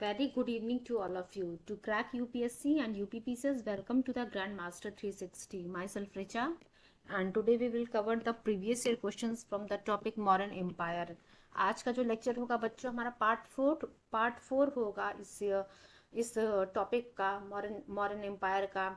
Very good evening to all of you. To crack UPSC and UPPCs, welcome to the Grandmaster 360. Myself Richa, and today we will cover the previous year questions from the topic Modern Empire. आज का जो lecture होगा बच्चों हमारा part four होगा इस topic का modern empire का।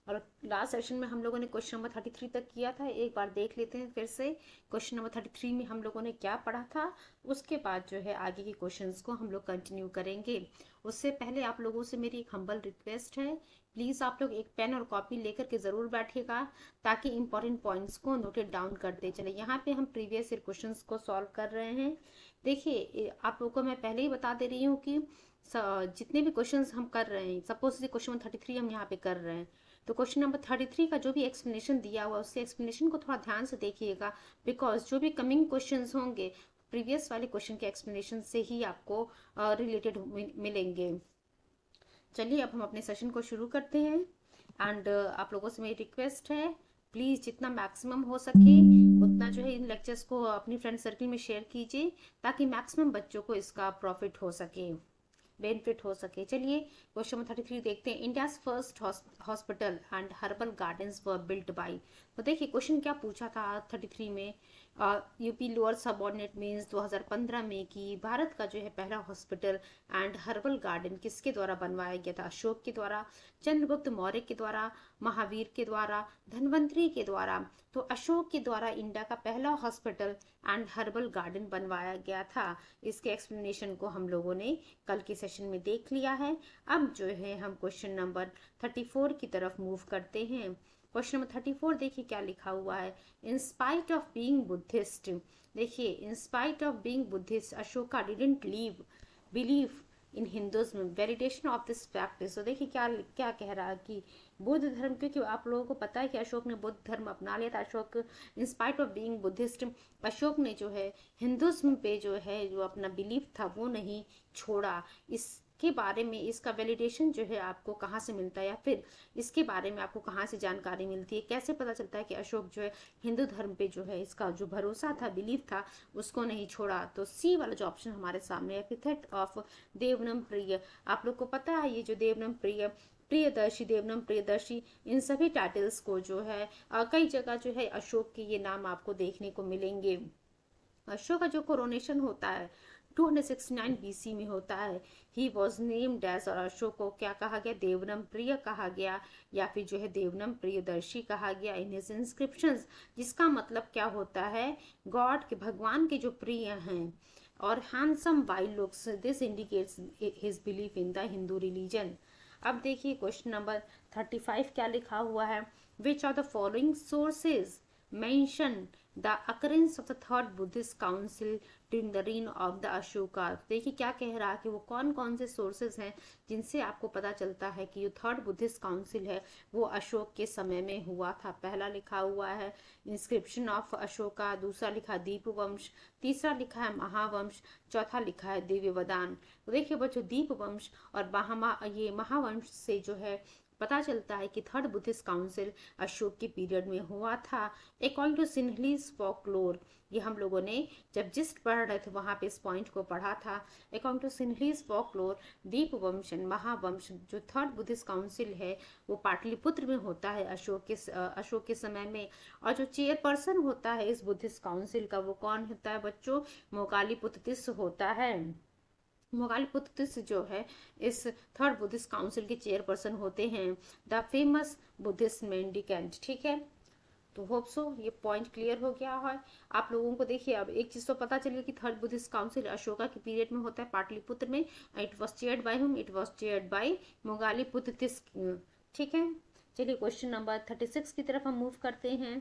और लास्ट सेशन में हम लोगों ने क्वेश्चन नंबर 33 तक किया था। एक बार देख लेते हैं फिर से क्वेश्चन नंबर 33 में हम लोगों ने क्या पढ़ा था। उसके बाद जो है आगे के क्वेश्चंस को हम लोग कंटिन्यू करेंगे। उससे पहले आप लोगों से मेरी एक हम्बल रिक्वेस्ट है, प्लीज़ आप लोग एक पेन और कॉपी लेकर के ज़रूर बैठिएगा ताकि इंपॉर्टेंट पॉइंट्स को नोटेड डाउन करते चले। यहाँ पे हम प्रीवियस ईयर क्वेश्चंस को सॉल्व कर रहे हैं। देखिए आप लोगों को मैं पहले ही बता दे रही हूँ कि जितने भी क्वेश्चंस हम कर रहे हैं, सपोज क्वेश्चन नंबर 33 हम यहाँ पे कर रहे हैं, तो क्वेश्चन नंबर 33 का जो भी एक्सप्लेनेशन दिया हुआ उससे एक्सप्लेनेशन को थोड़ा ध्यान से देखिएगा, बिकॉज जो भी कमिंग क्वेश्चंस होंगे प्रीवियस वाले क्वेश्चन के एक्सप्लेनेशन से ही आपको रिलेटेड मिलेंगे। चलिए अब हम अपने सेशन को शुरू करते हैं। एंड आप लोगों से मेरी रिक्वेस्ट है, प्लीज़ जितना मैक्सिमम हो सके उतना जो है इन लेक्चर्स को अपनी फ्रेंड सर्कल में शेयर कीजिए ताकि मैक्सिमम बच्चों को इसका प्रॉफिट हो सके, बेनिफिट हो सके। चलिए क्वेश्चन नंबर 33 देखते हैं। India's first hospital and herbal gardens were built by. तो देखिए क्वेश्चन क्या पूछा था 33 में। यूपी लोअर सबऑर्डिनेट मीन्स 2015 में कि भारत का जो है पहला हॉस्पिटल एंड हर्बल गार्डन किसके द्वारा बनवाया गया था? अशोक के द्वारा, चंद्रगुप्त मौर्य के द्वारा, महावीर के द्वारा, धन्वंतरी के द्वारा। तो अशोक के द्वारा इंडिया का पहला हॉस्पिटल एंड हर्बल गार्डन बनवाया गया था। इसके एक्सप्लेनेशन को हम लोगों ने कल के सेशन में देख लिया है। अब जो है हम क्वेश्चन नंबर 34 की तरफ मूव करते हैं। क्वेश्चन नंबर 34 देखिए क्या लिखा हुआ है। In spite of being Buddhist, देखिए in spite of being Buddhist Ashoka didn't believe in Hinduism, validation of this practice. तो देखिए क्या क्या कह रहा है कि बुद्ध धर्म, क्योंकि आप लोगों को पता है कि अशोक ने बुद्ध धर्म अपना लिया था। अशोक इन spite of being Buddhist, Ashok ने जो है हिंदुज्म पे जो है जो अपना बिलीफ था वो नहीं छोड़ा। इसके बारे में इसका वैलिडेशन जो है आपको कहाँ से मिलता है, या फिर इसके बारे में आपको कहाँ से जानकारी मिलती है, कैसे पता चलता है कि अशोक जो है हिंदू धर्म पे जो है इसका जो भरोसा था, बिलीफ था, उसको नहीं छोड़ा? तो सी वाला जो ऑप्शन हमारे सामने है, एपिथेट ऑफ देवनम प्रिय। आप लोग को पता है ये जो देवनम प्रिय, प्रियदर्शी, देवनम प्रियदर्शी, इन सभी टाइटल्स को जो है कई जगह जो है अशोक के ये नाम आपको देखने को मिलेंगे। अशोक का जो कोरोनेशन होता है 269 बीसी में होता है। ही वॉज नेम्ड एज, और अशोक को क्या कहा गया? देवनम प्रिय कहा गया, या फिर जो है देवनम प्रियदर्शी कहा गया इन हिज इंस्क्रिप्शंस, जिसका मतलब क्या होता है? गॉड के, भगवान के जो प्रिय हैं और handsome wild looks, this indicates his belief in the Hindu religion. अब देखिए क्वेश्चन नंबर 35 क्या लिखा हुआ है। Which are the following sources mention the occurrence of the third Buddhist council during the reign of the Ashoka. देखिए क्या कह रहा है कि वो कौन कौन से सोर्सेज हैं जिनसे आपको पता चलता है कि जो थर्ड बुद्धिस्ट काउंसिल है वो अशोक के समय में हुआ था। पहला लिखा हुआ है इंस्क्रिप्शन ऑफ अशोका, दूसरा लिखा दीपवंश, तीसरा लिखा है महावंश, चौथा लिखा है दिव्यवदान। तो देखिए बच्चों दीपवंश और ये महावंश से जो है पता चलता है कि थर्ड बुद्धिस्ट काउंसिल अशोक के पीरियड में हुआ था। अकॉर्डिंग टू सिन्हलीज फॉकलोर, ये हम लोगों ने जब जिस्ट पढ़ रहे थे वहाँ पे इस पॉइंट को पढ़ा था। According to Sinhalese folklore, Dipavamsa Mahavamsa जो थर्ड बुद्धिस्ट काउंसिल है वो पाटलिपुत्र में होता है अशोक के समय में। और जो चेयरपर्सन होता है इस बुद्धिस्ट काउंसिल का वो कौन होता है बच्चों? मोगालीपुत्र तिस्स होता है। मोगालीपुत्र तिस्स जो है इस थर्ड बुद्धिस्ट काउंसिल के चेयरपर्सन होते हैं, द फेमस बुद्धिस्ट मेंडिकेंट। ठीक है, तो होप सो ये पॉइंट क्लियर हो गया है आप लोगों को। देखिए अब एक चीज तो पता चली कि थर्ड बुद्धिस्ट काउंसिल अशोका के पीरियड में होता है पाटलिपुत्र में। It was chaired by whom? It was chaired by Moggaliputta Tissa. ठीक है, चलिए क्वेश्चन नंबर 36 की तरफ हम मूव करते हैं।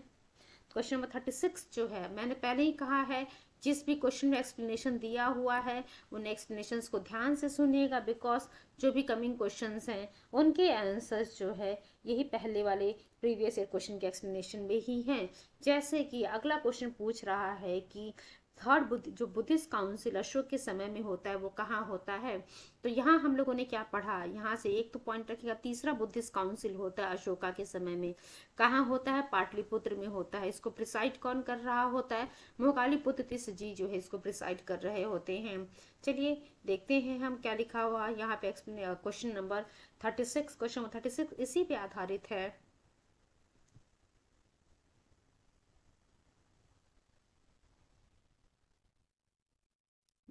क्वेश्चन नंबर 36 जो है मैंने पहले ही कहा है, जिस भी क्वेश्चन में एक्सप्लेनेशन दिया हुआ है उन एक्सप्लेनेशंस को ध्यान से सुनिएगा, बिकॉज जो भी कमिंग क्वेश्चंस हैं उनके आंसर्स जो है यही पहले वाले प्रीवियस ईयर क्वेश्चन के एक्सप्लेनेशन में ही हैं। जैसे कि अगला क्वेश्चन पूछ रहा है कि थर्ड बुद्ध जो बुद्धिस्ट काउंसिल अशोक के समय में होता है वो कहाँ होता है। तो यहाँ हम लोगों ने क्या पढ़ा, यहाँ से एक तो पॉइंट रखिएगा, तीसरा बुद्धिस्ट काउंसिल होता है अशोका के समय में, कहाँ होता है, पाटलिपुत्र में होता है। इसको प्रिसाइड कौन कर रहा होता है, मोगालीपुत्र तीसरे जी जो है इसको प्रिसाइड कर रहे होते हैं। चलिए देखते हैं हम क्या लिखा हुआ यहाँ पे। क्वेश्चन नंबर 36, क्वेश्चन नंबर 36 इसी पे आधारित है।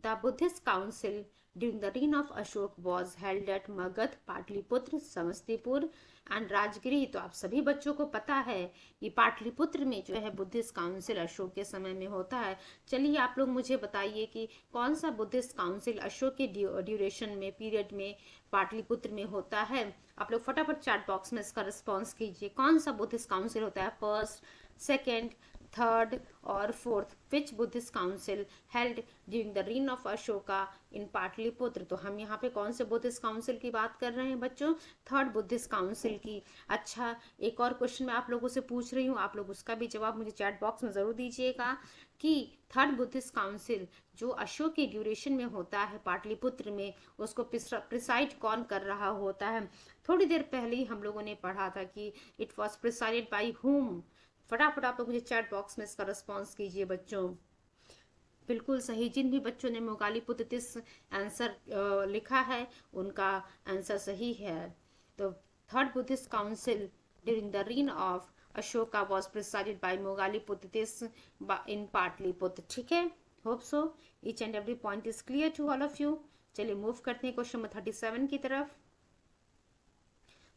The Buddhist Council during the reign of Ashok was held at Magadh, Pataliputra, Samastipur and Rajagiri. तो आप सभी बच्चों को पता है कि पाटलिपुत्र में जो है बुद्धिस्ट काउंसिल अशोक के समय में होता है। चलिए आप लोग मुझे बताइए कि कौन सा बुद्धिस्ट काउंसिल अशोक के ड्यूरेशन में, पीरियड में पाटलिपुत्र में होता है। आप लोग फटाफट चैट बॉक्स में इसका रिस्पॉन्स कीजिए, कौन सा बुद्धिस्ट काउंसिल होता है, फर्स्ट, सेकेंड, थर्ड और fourth. Which Buddhist council held during the reign of Ashoka in Pataliputra. तो हम यहाँ पे कौन से बुद्धिस्ट काउंसिल की बात कर रहे हैं बच्चों, थर्ड बुद्धिस्ट काउंसिल की। अच्छा, एक और क्वेश्चन मैं आप लोगों से पूछ रही हूँ, आप लोग उसका भी जवाब मुझे चैट बॉक्स में जरूर दीजिएगा कि थर्ड बुद्धिस्ट काउंसिल जो अशोक के ड्यूरेशन में होता है पाटलिपुत्र में, उसको प्रिसाइड कौन कर रहा होता है। थोड़ी देर पहले ही हम लोगों ने पढ़ा था कि इट वॉज प्रिसाइडेड बाई हुम। फटाफट आप लोग मुझे चैट बॉक्स में इसका रिस्पॉन्स कीजिए बच्चों। बिल्कुल सही, जिन भी बच्चों ने मोगालीपुत्र तीस आंसर लिखा है उनका आंसर सही है। तो third Buddhist council during the reign of Ashoka was presided by Moggaliputta Tissa in Pataliputra. ठीक है, hope so each and every point is clear to all of you. चलिए मूव करते हैं क्वेश्चन नंबर 37 की तरफ।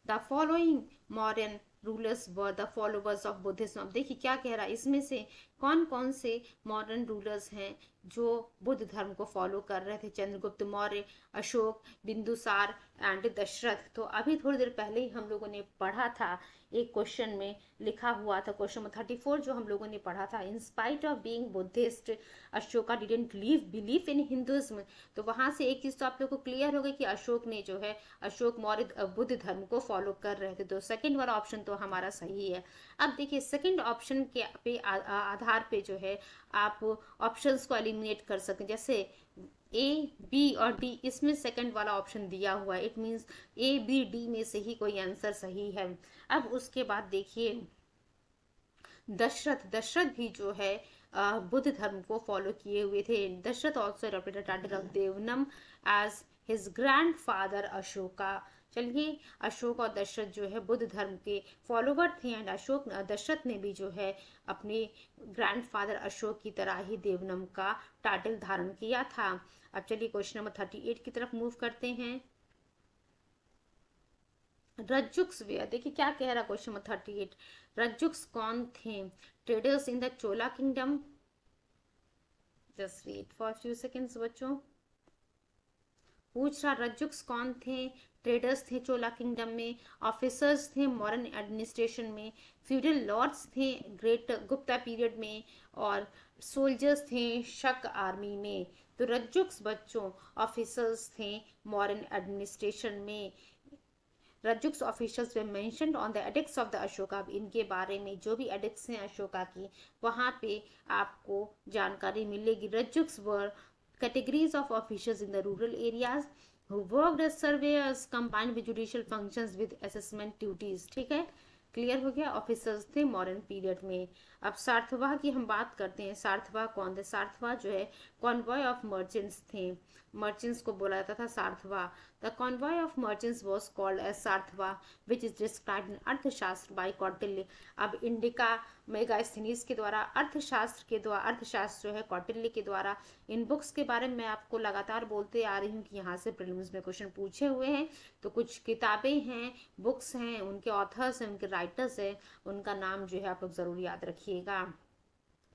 The following modern rulers were the followers of Buddhism. अब देखिए क्या कह रहा है, इसमें से कौन कौन से मॉडर्न रूलर्स हैं जो बुद्ध धर्म को फॉलो कर रहे थे। चंद्रगुप्त मौर्य, अशोक, बिंदुसार एंड दशरथ। तो अभी थोड़ी देर पहले ही हम लोगों ने पढ़ा था, एक क्वेश्चन में लिखा हुआ था, क्वेश्चन नंबर 34 जो हम लोगों ने पढ़ा था, इन spite of being Buddhist Ashoka didn't believe in Hinduism. तो वहां से एक चीज तो आप लोग को क्लियर हो गई कि अशोक ने जो है, अशोक मौर्य बुद्ध धर्म को फॉलो कर रहे थे। तो सेकंड वाला ऑप्शन तो हमारा सही है। अब देखिए सेकंड ऑप्शन के पे आधार पे जो है आप ऑप्शंस को एलिमिनेट कर सकते हैं। जैसे ए, बी और डी, इसमें सेकंड वाला ऑप्शन दिया हुआ है, it means A, B, D में से ही कोई आंसर सही है। अब उसके बाद देखिए दशरथ भी जो है बुद्ध धर्म को फॉलो किए हुए थे। Dasharatha also adopted the title of Devanam as his grandfather Ashoka. चलिए अशोक और दशरथ जो है बुद्ध धर्म के फॉलोवर थे एंड दशरथ ने भी जो है अपने ग्रैंडफादर अशोक की तरह ही देवनम का टाइटल धारण किया था। अब चलिए क्वेश्चन नंबर 38 की तरफ मूव करते हैं। रज्जुक्स वे, देखिए क्या कह रहा क्वेश्चन नंबर 38। रज्जुक्स कौन थे, traders in the Chola kingdom. Just wait for few seconds बच्चों। पूछ रहा रज्जुक्स कौन थे, ट्रेडर्स थे चोला किंगडम में, ऑफिसर्स थे मॉडर्न एडमिनिस्ट्रेशन में, फ्यूडल लॉर्ड्स थे ग्रेट गुप्ता पीरियड में, और सोल्जर्स थे शक आर्मी में। तो रज्जुक्स बच्चों ऑफिसर्स थे मॉडर्न एडमिनिस्ट्रेशन में। Rajjuks officials were mentioned on the edicts of the Ashoka. इनके बारे में जो भी एडिक्ट्स हैं अशोका की, वहाँ पे आपको जानकारी मिलेगी। रज्जुक्स वर categories of officials in the rural areas who worked as surveyors combined with judicial functions with assessment duties। ठीक है, क्लियर हो गया। ऑफिसर्स थे मॉडर्न पीरियड में। अब सार्थवाह की हम बात करते हैं। सार्थवाह कौन थे, सार्थवाह जो है कॉन्वॉय ऑफ मर्चेंट्स थे, मर्चेंट्स को बोला जाता था Sarthavaha. The convoy of merchants was called as Sarthavaha which is described in Arthashastra by Kautilya. अब इंडिका मेगास्थनीज के द्वारा अर्थशास्त्र जो है कौटिल्य के द्वारा, इन बुक्स के बारे में मैं आपको लगातार बोलते आ रही हूँ कि यहाँ से प्रीलिम्स में क्वेश्चन पूछे हुए हैं। तो कुछ किताबें हैं, बुक्स हैं, उनके ऑथर्स हैं, उनके राइटर्स हैं, उनका नाम जो है आप लोग जरूर याद रखिएगा।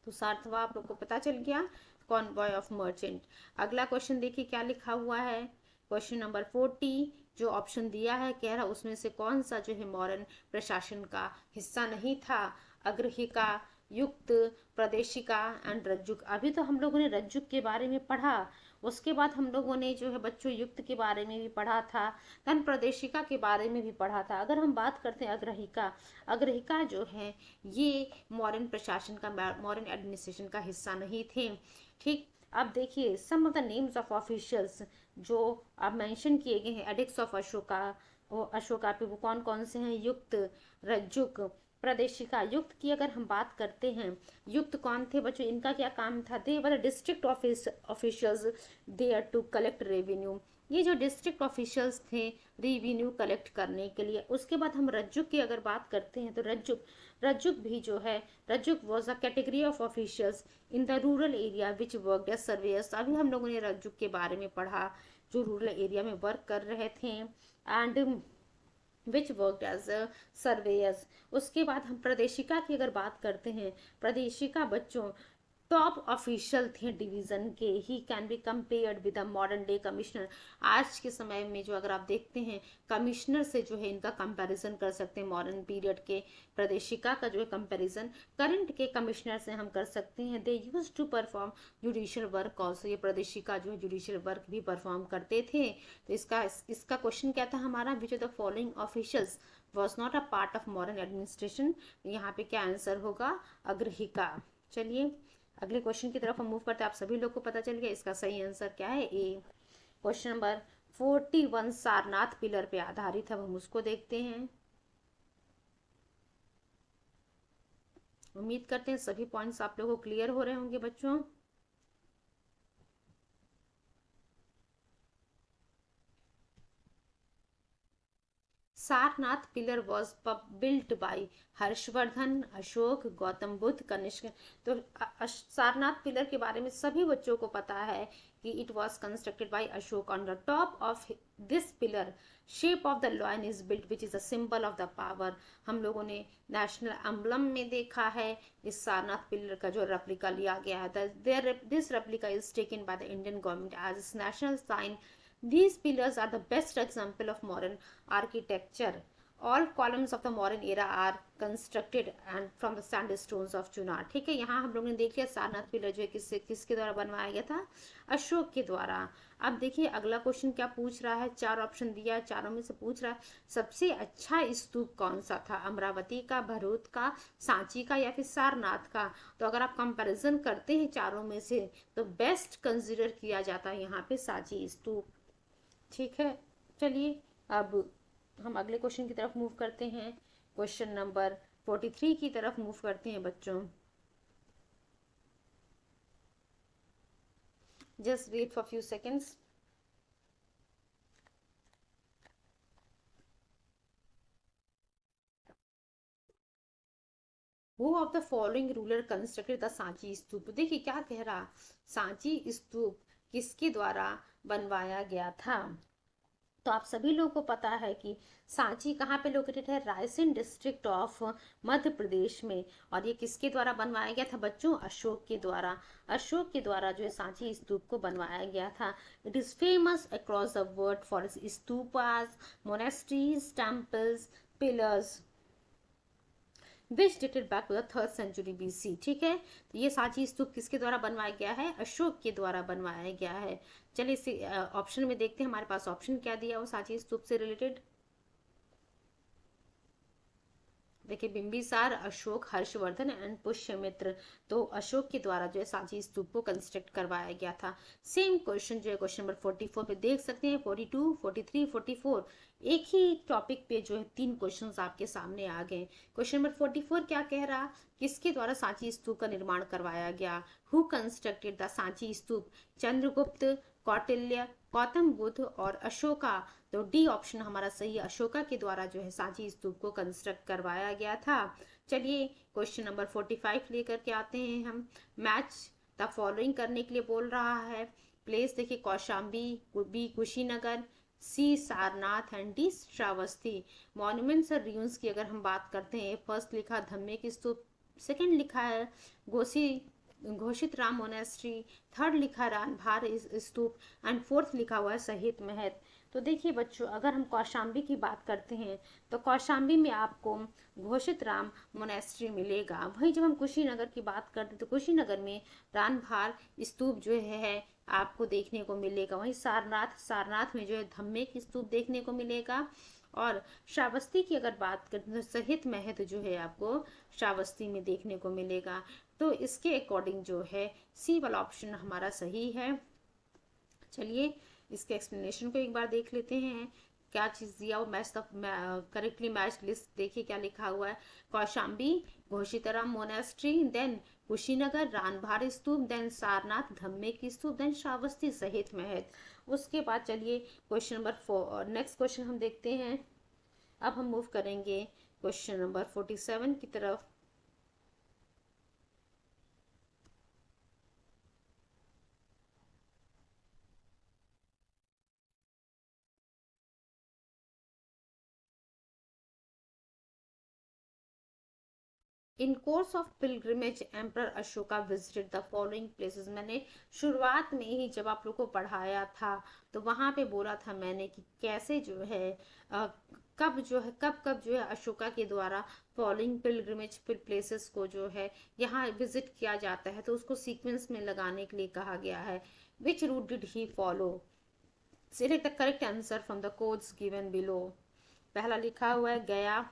तो सार्थवाह आप लोग को पता चल गया, कॉन्वॉय ऑफ मर्चेंट। अगला क्वेश्चन देखिए क्या लिखा हुआ है। क्वेश्चन नंबर 40 जो ऑप्शन दिया है, कह रहा उसमें से कौन सा जो है मौर्य प्रशासन का हिस्सा नहीं था। अग्रहिका, युक्त, प्रदेशिका एंड रज्जुक। अभी तो हम लोगों ने रज्जुक के बारे में पढ़ा, उसके बाद हम लोगों ने जो है बच्चों युक्त के बारे में भी पढ़ा था, धन प्रदेशिका के बारे में भी पढ़ा था। अगर हम बात करते हैं अग्रहिका जो है ये मॉडर्न प्रशासन का, मॉडर्न एडमिनिस्ट्रेशन का हिस्सा नहीं थे। ठीक, अब देखिए some of the names of officials जो अब मेंशन किए गए हैं एडिक्स ऑफ अशोका, वो अशोका पे वो कौन कौन से हैं? युक्त, रज्जुक, प्रदेशिका। युक्त की अगर हम बात करते हैं, युक्त कौन थे बच्चों? इनका क्या काम था? They were district office officials there to collect revenue. ये जो डिस्ट्रिक्ट ऑफिशियल्स थे रेवेन्यू कलेक्ट करने के लिए। उसके बाद हम रज्जुक की अगर बात करते हैं तो रज्जुक, रज्जुक भी जो है, Rajjuka was a category of officials in the rural area which work as surveyors. अभी हम लोगों ने रज्जुक के बारे में पढ़ा जो रूरल एरिया में वर्क कर रहे थे and which work as surveyors. उसके बाद हम प्रदेशिका की अगर बात करते हैं, प्रदेशिका बच्चों टॉप ऑफिशियल थे डिवीजन के। He can be compared with the modern day commissioner. आज के समय में जो अगर आप देखते हैं कमिश्नर से जो है इनका कंपैरिजन कर सकते हैं। मॉडर्न पीरियड के प्रदेशिका का जो है कंपैरिजन करंट के कमिश्नर से हम कर सकते हैं। They use to perform judicial work also. ये प्रदेशिका जो है जुडिशियल वर्क भी परफॉर्म करते थे। तो इसका क्वेश्चन क्या था हमारा? विच of the following officials was not a part of modern administration. यहाँ पे क्या आंसर होगा? अग्रहिका। चलिए अगले क्वेश्चन की तरफ हम मूव करते हैं। आप सभी लोग को पता चल गया इसका सही आंसर क्या है? ए। क्वेश्चन नंबर 41 सारनाथ पिलर पे आधारित है, हम उसको देखते हैं। उम्मीद करते हैं सभी पॉइंट्स आप लोगों को क्लियर हो रहे होंगे बच्चों। Sarnath pillar was built by Harshavardhan, Ashok, Gautam Buddha, Kanishka. तो सारनाथ पिलर के बारे में सभी बच्चों को पता है कि it was constructed by Ashok. On the top of this pillar shape of the lion is built which is a symbol of the power. हम लोगों ने नेशनल एम्बलम में देखा है इस सारनाथ पिलर का जो रेप्लिका लिया गया है। This replica is taken by the Indian government as national sign. These pillars are the best example of modern architecture. All columns of the modern era are constructed and from the sandstones of Chunar. ठीक है, यहाँ हम लोगों ने देख लिया Sarnath pillar जो है किसके द्वारा बनवाया गया था? अशोक के द्वारा। अब देखिए अगला क्वेश्चन क्या पूछ रहा है? 4 ऑप्शन दिया है, चारों में से पूछ रहा है सबसे अच्छा स्तूप कौन सा था? अमरावती का, भरूच का, सांची का या फिर सारनाथ का? तो अगर आप कंपैरिजन करते हैं चारों में से तो बेस्ट कंसिडर किया जाता है यहाँ पे सांची स्तूप। ठीक है, चलिए अब हम अगले क्वेश्चन की तरफ मूव करते हैं। क्वेश्चन नंबर 43 की तरफ मूव करते हैं बच्चों। Just wait for few seconds. Who of the following ruler constructed the Sanchi stupa? देखिए क्या कह रहा, सांची स्तूप किसके द्वारा बनवाया गया था? तो आप सभी लोगों को पता है कि सांची कहाँ पे लोकेटेड है? रायसेन डिस्ट्रिक्ट ऑफ मध्य प्रदेश में। और ये किसके द्वारा बनवाया गया था बच्चों? अशोक के द्वारा। अशोक के द्वारा जो है सांची स्तूप को बनवाया गया था। It is famous across the world for its stupas, monasteries, temples, pillars which dated back to the 3rd century BC। ठीक है, तो ये सांची स्तूप किसके द्वारा बनवाया गया है? अशोक के द्वारा बनवाया गया है। चलिए इसे ऑप्शन में देखते हैं हमारे पास ऑप्शन क्या दिया वो सांची स्तूप से रिलेटेड। देखिए बिंबिसार, अशोक, हर्षवर्धन एंड पुष्यमित्र। तो अशोक के द्वारा जो है सांची स्तूप को कंस्ट्रक्ट करवाया गया था। सेम क्वेश्चन जो है क्वेश्चन नंबर 44 पे देख सकते हैं। 42, 43, 44 एक ही टॉपिक पे जो है 3 क्वेश्चंस आपके सामने आ गए। क्वेश्चन नंबर 44 क्या कह रहा? किसके द्वारा सांची स्तूप का निर्माण करवाया गया? हु कंस्ट्रक्टेड द सांची स्तूप? चंद्रगुप्त, कौटिल्य, गौतम बुद्ध और अशोका। तो डी ऑप्शन हमारा सही है, अशोका के द्वारा जो है सांची स्तूप को कंस्ट्रक्ट करवाया गया था। चलिए क्वेश्चन नंबर 45 लेकर के आते हैं हम। मैच द फॉलोइंग करने के लिए बोल रहा है। प्लेस देखिए Kaushambi, B Kushinagar, C Sarnath and D Shravasti. Monuments और रूइंस की अगर हम बात करते हैं, फर्स्ट लिखा धम्मे की स्तूप, सेकंड लिखा है घोषित राम मोनेस्ट्री, थर्ड लिखा रानभार स्तूप एंड फोर्थ लिखा हुआ है शहीद महल। तो देखिए बच्चों अगर हम कौशाम्बी की बात करते हैं तो कौशाम्बी में आपको घोषित राम मोनेस्ट्री मिलेगा। वहीं जब हम कुशीनगर की बात करते हैं तो कुशीनगर में रानभार स्तूप जो है आपको देखने को मिलेगा। वहीं सारनाथ में जो है धम्मे की स्तूप देखने को मिलेगा। और श्रावस्ती की अगर बात करें तो सहित महत्व जो है आपको श्रावस्ती में देखने को मिलेगा। तो इसके अकॉर्डिंग जो है सी वाला ऑप्शन हमारा सही है। चलिए इसके एक्सप्लेनेशन को एक बार देख लेते हैं। क्या चीज दिया वो match the correctly match list, देखिए क्या लिखा हुआ है। कौशाम्बी, घोषितराम मोनेस्ट्री, देन कुशीनगर, रानभार स्तूप, देन सारनाथ धम्मे की स्तूप, देन श्रावस्ती सहित महत्व। उसके बाद चलिए क्वेश्चन नंबर 4, नेक्स्ट क्वेश्चन हम देखते हैं। अब हम मूव करेंगे क्वेश्चन नंबर 47 की तरफ। In course of pilgrimage emperor Ashoka visited the following places. मैंने शुरुआत में ही जब आप लोग को पढ़ाया था तो वहां पे बोला था मैंने कि कैसे जो है कब जो है अशोका के द्वारा फॉलोइंग पिलग्रिमेज प्लेसेस को जो है यहाँ विजिट किया जाता है, तो उसको सीक्वेंस में लगाने के लिए कहा गया है। Which route did he follow, select the correct answer from the codes given below. पहला लिखा हुआ है गया,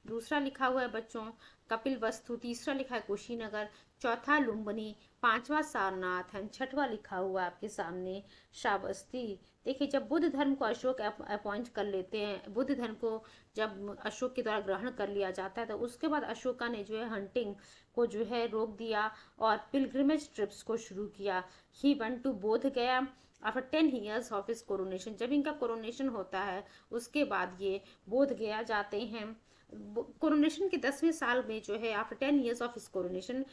दूसरा लिखा हुआ है बच्चों कपिल वस्तु, तीसरा लिखा है कुशीनगर, चौथा लुम्बिनी, पांचवा सारनाथ एंड छठवा लिखा हुआ है आपके सामने श्रावस्ती। देखिए जब बुद्ध धर्म को अशोक अपॉइंट कर लेते हैं, बुद्ध धर्म को जब अशोक के द्वारा ग्रहण कर लिया जाता है तो उसके बाद अशोका ने जो है हंटिंग को जो है रोक दिया और पिलग्रिमेज ट्रिप्स को शुरू किया। ही वेंट टू बोध गया after 10 years of his coronation. जब इनका कोरोनेशन होता है उसके बाद ये बोध गया जाते हैं। कोरोनेशन के 10वें साल में जो है after 10 years of his coronation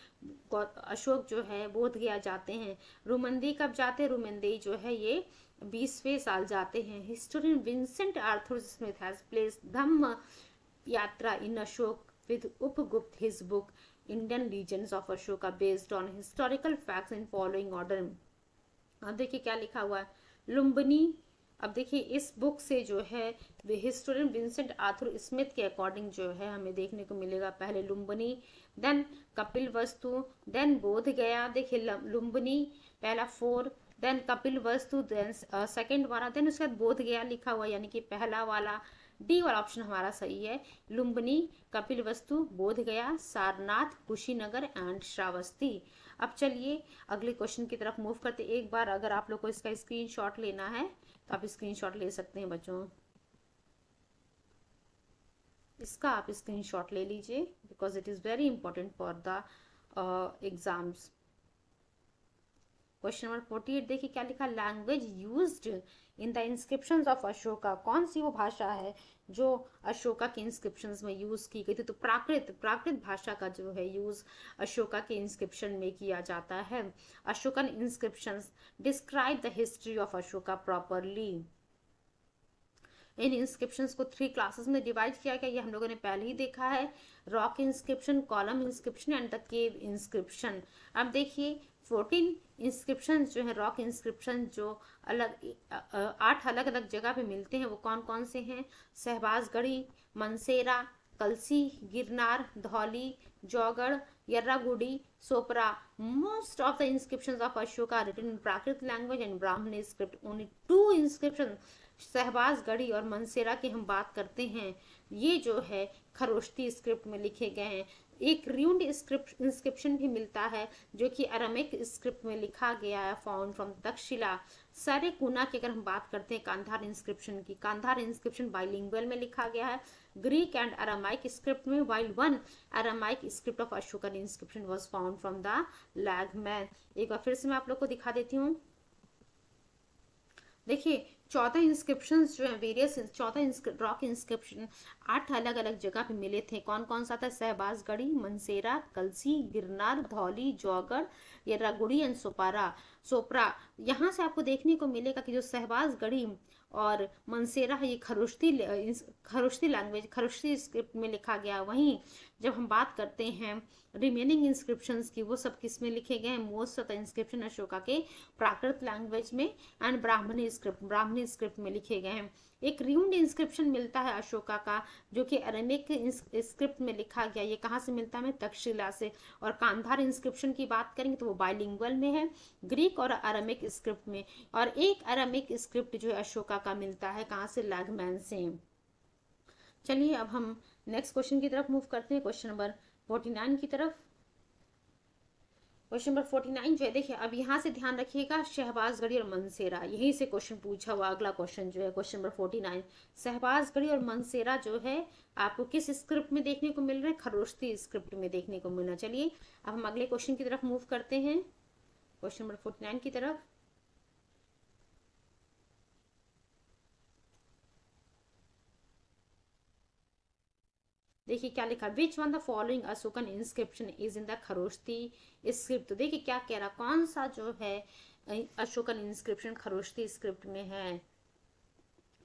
Ashok जो है बोध गया जाते हैं। रुमंदी कब जाते हैं, रुमंदी जो है ये 20वें साल जाते हैं। Historian Vincent Arthur Smith has placed Dhamma Yatra in Ashok with Upagupta his book Indian legends of Ashoka based on historical facts in following order. अब देखिए क्या लिखा हुआ है लुम्बिनी। अब देखिए इस बुक से जो है हिस्टोरियन विंसेंट आर्थर स्मिथ के अकॉर्डिंग जो है हमें देखने को मिलेगा पहले लुम्बिनी, देन कपिल वस्तु, देन बोध गया। देखिए लुम्बिनी पहला 4, देन कपिल वस्तु, देन सेकंड वाला, देन उसके बाद बोध गया लिखा हुआ, यानी कि पहला वाला डी वाला ऑप्शन हमारा सही है। लुम्बिनी, कपिल वस्तु, बोध गया, सारनाथ, कुशीनगर एंड श्रावस्ती। अब चलिए अगले क्वेश्चन की तरफ मूव करते। एक बार अगर आप लोग को इसका स्क्रीनशॉट लेना है तो आप स्क्रीनशॉट ले सकते हैं बच्चों, इसका आप स्क्रीनशॉट ले लीजिए because it is very important for the exams. Question number 48 देखिए क्या लिखा, language used in the inscriptions of Ashoka. कौन सी वो भाषा है जो अशोका के इंस्क्रिप्शंस में यूज की गई थी, तो प्राकृत भाषा का जो है यूज अशोका के इंस्क्रिप्शन में किया जाता है। Ashokan inscriptions describe the history of Ashoka properly. In inscriptions को 3 क्लासेस में डिवाइड किया गया, ये हम लोगों ने पहले ही देखा है। Rock inscription, column inscription and the cave inscription. अब देखिए 14 इंस्क्रिप्शन जो है रॉक इंस्क्रिप्शन जो 8 अलग अलग जगह पे मिलते हैं वो कौन कौन से हैं, Shahbazgarhi, Mansehra, Kalsi, Girnar, Dhauli, Jaugada, Yerragudi, Sopara. Most of the inscriptions of Ashoka are written in Prakrit language and Brahmani script. Only 2 inscription Shahbazgarhi और मनसेरा की हम बात करते हैं, ये जो है खरोष्टी स्क्रिप्ट में लिखे गए हैं। एक र्यूंड इंस्क्रिप्शन भी मिलता है जो कि अरामिक स्क्रिप्ट में लिखा गया है, फाउंड फ्रॉम तक्षशिला। सरेकुना की अगर हम बात करते हैं कांधार इंस्क्रिप्शन की, कांधार इंस्क्रिप्शन बाइलिंगुअल में लिखा गया है, ग्रीक एंड अरामाइक स्क्रिप्ट में, while one Aramaic script of Ashokan inscription was found from the Laghman. एक बार फिर से मैं आप लोग को दिखा देती हूँ। देखिए 14 इंस्क्रिप्शन जो है वेरियस 14 रॉक इंस्क्रिप्शन 8 अलग अलग जगह पे मिले थे। कौन कौन सा था, सहबाजगढ़ी, मनसेरा, कलसी, गिरनार, धौली, जौगढ़, यर्रागुड़ी एंड सोपरा। यहाँ से आपको देखने को मिलेगा कि जो सहबाजगढ़ी और मनसेरा है ये खरोष्ती लैंग्वेज खरोष्ती स्क्रिप्ट में लिखा गया। वहीं जब हम बात करते हैं रिमेनिंग इंस्क्रिप्शंस की, वो सब किस में लिखे गए हैं, most of the inscription Ashoka के प्राकृत लैंग्वेज में एंड ब्राह्मणी स्क्रिप्ट में लिखे गए हैं। एक र्यूंड इंस्क्रिप्शन मिलता है अशोका का जो कि अरामिक स्क्रिप्ट में लिखा गया, ये कहाँ से मिलता है, तक्षशिला से। और कांधार इंस्क्रिप्शन की बात करेंगे तो वो बाइलिंगुअल में है, ग्रीक और अरामिक स्क्रिप्ट में। और एक अरामिक स्क्रिप्ट जो है अशोका का मिलता है कहाँ से, लैगमैन से। चलिए अब हम नेक्स्ट क्वेश्चन की तरफ मूव करते हैं, क्वेश्चन नंबर 49 की तरफ। क्वेश्चन नंबर 49 जो है, देखिए अब यहाँ से ध्यान रखिएगा, शहबाजगढ़ी और मनसेरा, यहीं से क्वेश्चन पूछा हुआ। अगला क्वेश्चन जो है क्वेश्चन नंबर 49, शहबाजगढ़ी और मनसेरा जो है आपको किस स्क्रिप्ट में देखने को मिल रहे हैं? खरोष्ती स्क्रिप्ट में देखने को मिलना। चलिए अब हम अगले क्वेश्चन की तरफ मूव करते हैं, क्वेश्चन नंबर 49 की तरफ। देखिए क्या लिखा, which one the following Ashokan inscription is in the Kharoshthi script. तो देखिए क्या कह रहा, कौन सा जो है अशोकन इंस्क्रिप्शन खरोष्ती स्क्रिप्ट में है?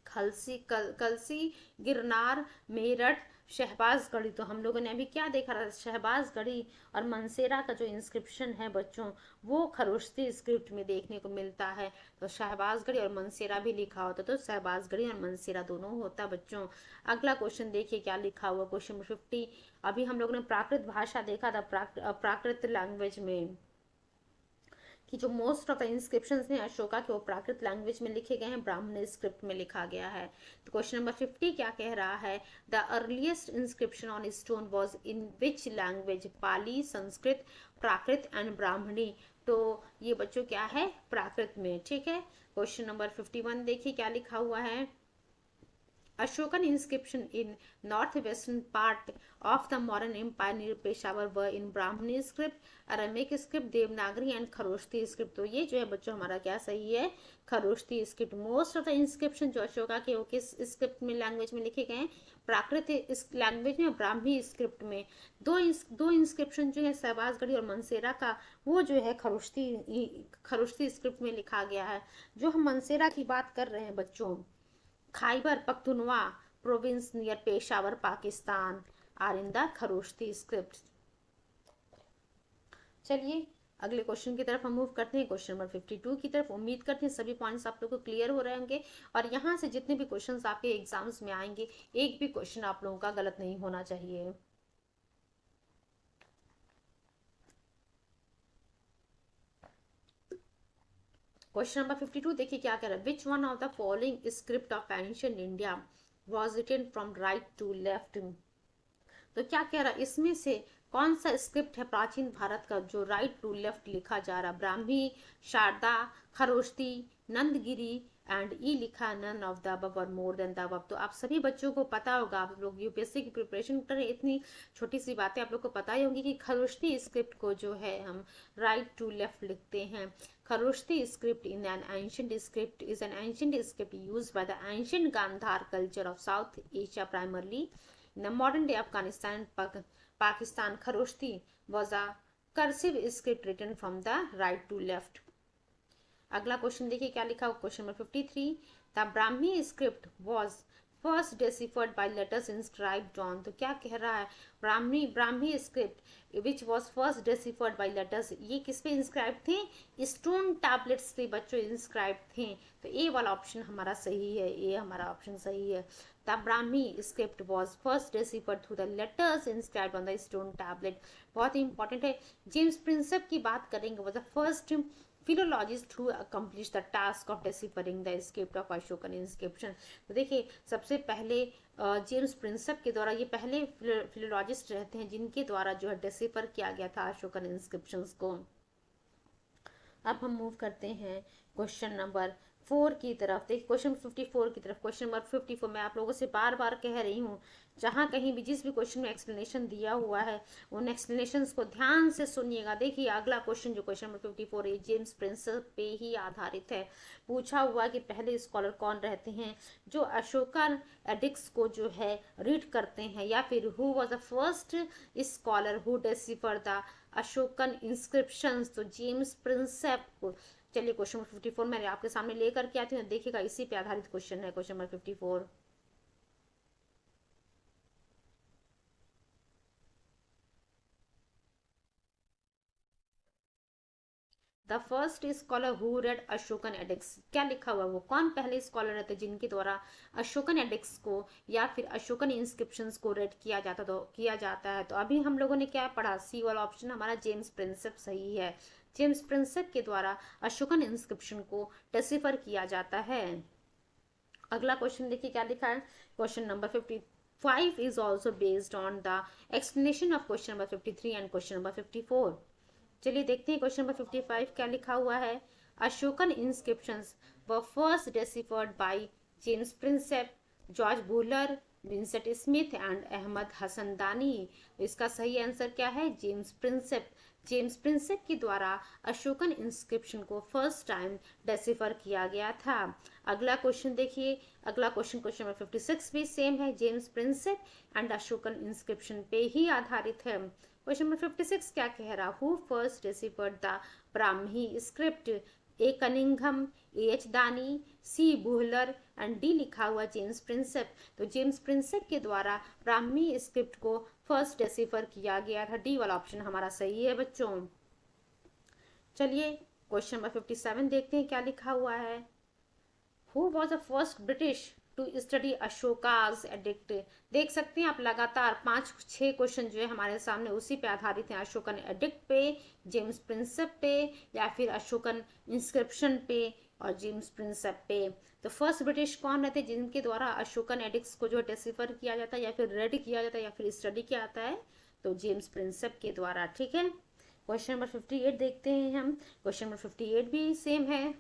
कलसी, गिरनार, मेरठ, शहबाजगढ़ी। तो हम लोगों ने अभी क्या देखा था, शहबाजगढ़ी और मनसेरा का जो इंस्क्रिप्शन है बच्चों, वो खरोष्ती स्क्रिप्ट में देखने को मिलता है। तो शहबाजगढ़ी और मनसेरा भी लिखा होता, तो शहबाजगढ़ी और मनसेरा दोनों होता बच्चों। अगला क्वेश्चन देखिए क्या लिखा हुआ, क्वेश्चन नंबर 50। अभी हम लोगों ने प्राकृत भाषा देखा था, प्राकृत लैंग्वेज में कि जो मोस्ट ऑफ द इंस्क्रिप्शन हैं अशोका के वो प्राकृत लैंग्वेज में लिखे गए हैं, ब्राह्मणी स्क्रिप्ट में लिखा गया है। तो क्वेश्चन नंबर 50 क्या कह रहा है, the earliest inscription on stone was in which language? Pali, Sanskrit, Prakrit and Brahmani. तो ये बच्चों क्या है, प्राकृत में। ठीक है, क्वेश्चन नंबर 51 देखिए क्या लिखा हुआ है, Ashokan inscription in northwestern part of the modern empire near Peshawar were in Brahmini script, Aramaic script, Devanagari and Kharoshti script। तो ये जो है बच्चों हमारा क्या सही है, Kharoshthi script. Most of the inscription जो अशोका के वो किस स्क्रिप्ट में, लैंग्वेज में लिखे गए हैं? प्राकृत लैंग्वेज में, ब्राह्मी स्क्रिप्ट में। दो इंस्क्रिप्शन जो है शहबाजगढ़ी और मनसेरा का, वो जो है खरोष्ती स्क्रिप्ट में लिखा गया है। जो हम मनसेरा की बात कर रहे हैं बच्चों, Khyber Pakhtunkhwa province near Peshawar Pakistan are in the Kharoshthi script. चलिए अगले क्वेश्चन की तरफ हम मूव करते हैं, क्वेश्चन नंबर 52 की तरफ। उम्मीद करते हैं सभी पॉइंट्स आप लोगों को क्लियर हो रहे होंगे, और यहाँ से जितने भी क्वेश्चंस आपके एग्जाम्स में आएंगे, एक भी क्वेश्चन आप लोगों का गलत नहीं होना चाहिए। क्वेश्चन नंबर 52 देखिए क्या कह रहा है, which one of the following script of ancient India was written from right to left. तो क्या कह रहा है, इसमें से कौन सा स्क्रिप्ट है प्राचीन भारत का जो राइट टू लेफ्ट लिखा जा रहा? ब्राह्मी, शारदा, खरोष्ती, नंदगिरी एंड ई लिखा नन ऑफ द अबव और मोर देन द अबव। तो आप सभी बच्चों को पता होगा, आप लोग यूपीएससी की प्रिपरेशन करें, इतनी छोटी सी बातें आप लोग को पता ही होंगी कि खरोष्ती स्क्रिप्ट को जो है हम राइट टू लेफ्ट लिखते हैं। Kharoshthi script in an ancient script is an ancient script used by the ancient Gandhara culture of South Asia primarily in modern day Afghanistan, Pakistan. Kharoshti was a cursive script written from the right to left। अगला question देखिए क्या लिखा हुआ, question number 53, the Brahmi script was first deciphered by letters inscribed on. तो क्या कह रहा है, Brahmi script which was first deciphered by letters, ये किस पे इंस्क्राइब थे? स्टोन टैबलेट्स पे बच्चों इंस्क्राइब थे। तो ए वाला ऑप्शन हमारा सही है, ये हमारा ऑप्शन सही है। The Brahmi script was first deciphered through the letters inscribed on the stone tablet. बहुत ही इंपॉर्टेंट है। जेम्स प्रिंसेप की बात करेंगे, was the first philologist who accomplished the task of deciphering the script of Ashokan inscription। तो देखिए सबसे पहले James Prinsep के द्वारा, ये पहले फिलोलॉजिस्ट रहते हैं जिनके द्वारा जो है डेसिफर किया गया था अशोकन इंस्क्रिप्शंस को। अब हम मूव करते हैं क्वेश्चन नंबर 4 की तरफ। देखिए क्वेश्चन 54 की तरफ, क्वेश्चन नंबर 54 मैं आप लोगों से बार बार कह रही हूँ, जहाँ कहीं भी जिस भी क्वेश्चन में एक्सप्लेनेशन दिया हुआ है उन एक्सप्लेनेशंस को ध्यान से सुनिएगा। देखिए अगला क्वेश्चन जो क्वेश्चन नंबर 54 है, जेम्स प्रिंसेप पे ही आधारित है। पूछा हुआ कि पहले स्कॉलर कौन रहते हैं जो अशोकन एडिक्स को जो है रीड करते हैं, या फिर who was the first scholar who decipher the Ashokan inscriptions. तो जेम्स प्रिंसेप को। चलिए क्वेश्चन नंबर 54 मैंने आपके सामने लेकर के आती हूँ, देखिएगा इसी पे आधारित क्वेश्चन है question number 54। The first scholar who red Ashokan addicts, क्या लिखा हुआ, वो कौन पहले स्कॉलर रहते जिनके द्वारा अशोकन एडिक्स को या फिर अशोकन इंस्क्रिप्शंस को रेड किया जाता है। तो अभी हम लोगों ने क्या पढ़ा, सी वाला ऑप्शन हमारा जेम्स प्रिंसेप सही है। जेम्स प्रिंसेप के द्वारा अशोकन इंस्क्रिप्शन को डेसिफर किया जाता है। अगला क्वेश्चन देखिए क्या लिखा है, question number 5 is also based on the explanation of question number 53 and question number 54. चलिए देखते हैं क्वेश्चन नंबर 55 क्या लिखा हुआ है. Ashokan inscriptions were first deciphered by James Prinsep, George Buhler, Vincent Smith and Ahmad Hasan Dani. इसका सही आंसर क्या है? James Prinsep. जेम्स प्रिंसेप के द्वारा अशोकन इंस्क्रिप्शन को फर्स्ट टाइम डेसिफर किया गया था. अगला क्वेश्चन देखिए. अगला क्वेश्चन क्वेश्चन नंबर 56 भी सेम है. James Prinsep and Ashokan inscription पे ही आधारित है. क्वेश्चन नंबर 56 क्या कह रहा? Who first deciphered the Brahmi script? A Cunningham, H दानी, सी बुहलर एंड डी लिखा हुआ जेम्स प्रिंसेप. तो जेम्स प्रिंसेप के द्वारा ब्राह्मी स्क्रिप्ट को फर्स्ट डेसिफर किया गया था. डी वाला ऑप्शन हमारा सही है बच्चों. चलिए क्वेश्चन नंबर 57 देखते हैं क्या लिखा हुआ है. Who was the first British to study Ashoka's edict? देख सकते हैं आप लगातार 5-6 क्वेश्चन जो है हमारे सामने उसी पे आधारित हैं. अशोकन एडिक्ट पे, जेम्स प्रिंसेप पे, या फिर अशोकन इंस्क्रिप्शन पे और जेम्स प्रिंसेप पे. तो फर्स्ट ब्रिटिश कौन रहते हैं जिनके द्वारा अशोकन एडिक्ट्स को जो डेसिफर किया जाता है या फिर रेड किया जाता है या फिर स्टडी किया जाता है? तो जेम्स प्रिंसेप के द्वारा. ठीक है. क्वेश्चन नंबर 58 देखते हैं हम. क्वेश्चन नंबर 58 भी सेम है.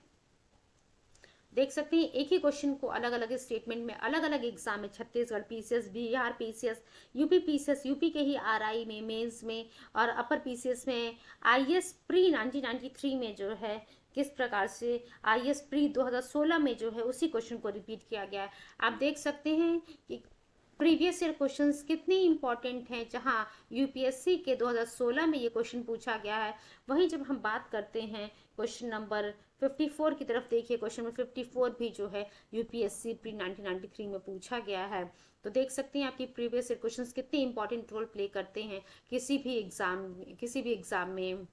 देख सकते हैं एक ही क्वेश्चन को अलग अलग स्टेटमेंट में अलग अलग एग्जाम में, Chhattisgarh PCS, Bihar PCS, UP PCS, UP के ही आरआई में, मेंस में और अपर पीसीएस में, आईएएस प्री 1993 में जो है किस प्रकार से आईएएस प्री 2016 में जो है उसी क्वेश्चन को रिपीट किया गया है. आप देख सकते हैं कि प्रीवियस ईयर क्वेश्चंस कितने इंपॉर्टेंट हैं. जहां यूपीएससी के 2016 में ये क्वेश्चन पूछा गया है, वहीं जब हम बात करते हैं क्वेश्चन नंबर 54 की तरफ देखिए. क्वेश्चन नंबर 54 भी जो है यूपीएससी प्री 1993 में पूछा गया है. तो देख सकते हैं आपकी प्रीवियस ईयर क्वेश्चंस कितने इंपॉर्टेंट रोल प्ले करते हैं किसी भी एग्जाम में.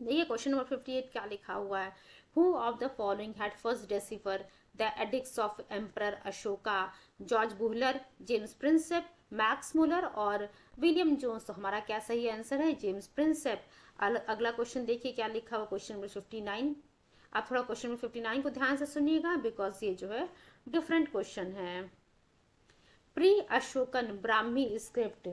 देखिए क्वेश्चन नंबर 58 क्या लिखा हुआ है. Who of the following had first decipher the edicts of emperor Ashoka? George Buhler, James Prinsep, Max Muller और विलियम जोन्स. तो हमारा क्या सही आंसर है? James Prinsep. अगला क्वेश्चन देखिए क्या लिखा हुआ. Question number 59. आप थोड़ा क्वेश्चन नंबर 59 को ध्यान से सुनिएगा बिकॉज ये जो है डिफरेंट क्वेश्चन है. Pre Ashokan Brahmi script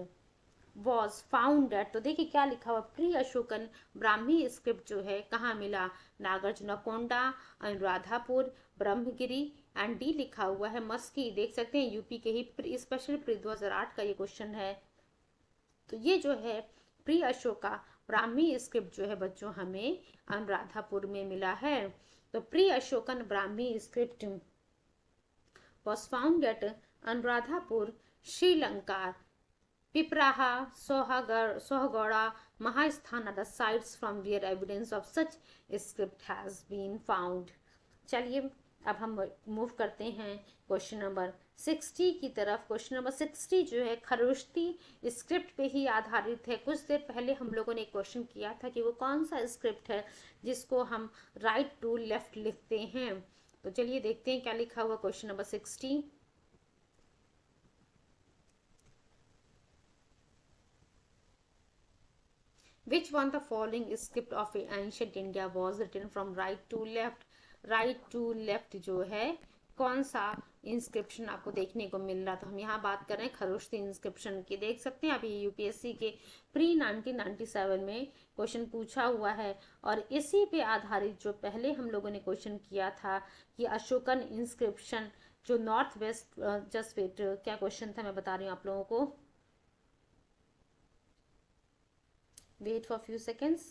was found eight. तो देखिए क्या लिखा हुआ. प्री अशोकन ब्राह्मी स्क्रिप्ट जो है कहाँ मिला? नागार्जुनकोंडा, अनुराधापुर, ब्रह्मगिरी एंड डी लिखा हुआ है मस्की. देख सकते हैं यूपी के ही स्पेशल प्री 2008 का ये क्वेश्चन है. तो ये जो है प्री अशोका ब्राह्मी स्क्रिप्ट जो है बच्चों हमें अनुराधापुर में मिला है. तो pre Ashokan Brahmi script was found at Anuradhapura, Sri Lanka. Piprahwa, Sohgaura, Mahasthan are the sites from where evidence of such script has been found. चलिए अब हम मूव करते हैं क्वेश्चन नंबर 60 की तरफ. क्वेश्चन नंबर 60 जो है खरोष्टी स्क्रिप्ट पे ही आधारित है. कुछ देर पहले हम लोगों ने एक क्वेश्चन किया था कि वो कौन सा स्क्रिप्ट है जिसको हम राइट टू लेफ्ट लिखते हैं. तो चलिए देखते हैं क्या लिखा हुआ question number 60. Which one the following script of ancient India was written from right to left? right to left जो है कौन सा इंस्क्रिप्शन आपको देखने को मिल रहा था? हम यहाँ बात कर रहे हैं खरोष्टी इंस्क्रिप्शन की. देख सकते हैं अभी यूपीएससी के प्री 1997 में क्वेश्चन पूछा हुआ है और इसी पे आधारित जो पहले हम लोगों ने क्वेश्चन किया था कि अशोकन इंस्क्रिप्शन जो नॉर्थ वेस्ट, जस्ट वेट क्या क्वेश्चन था मैं बता रही हूँ आप लोगों को. Wait for few seconds.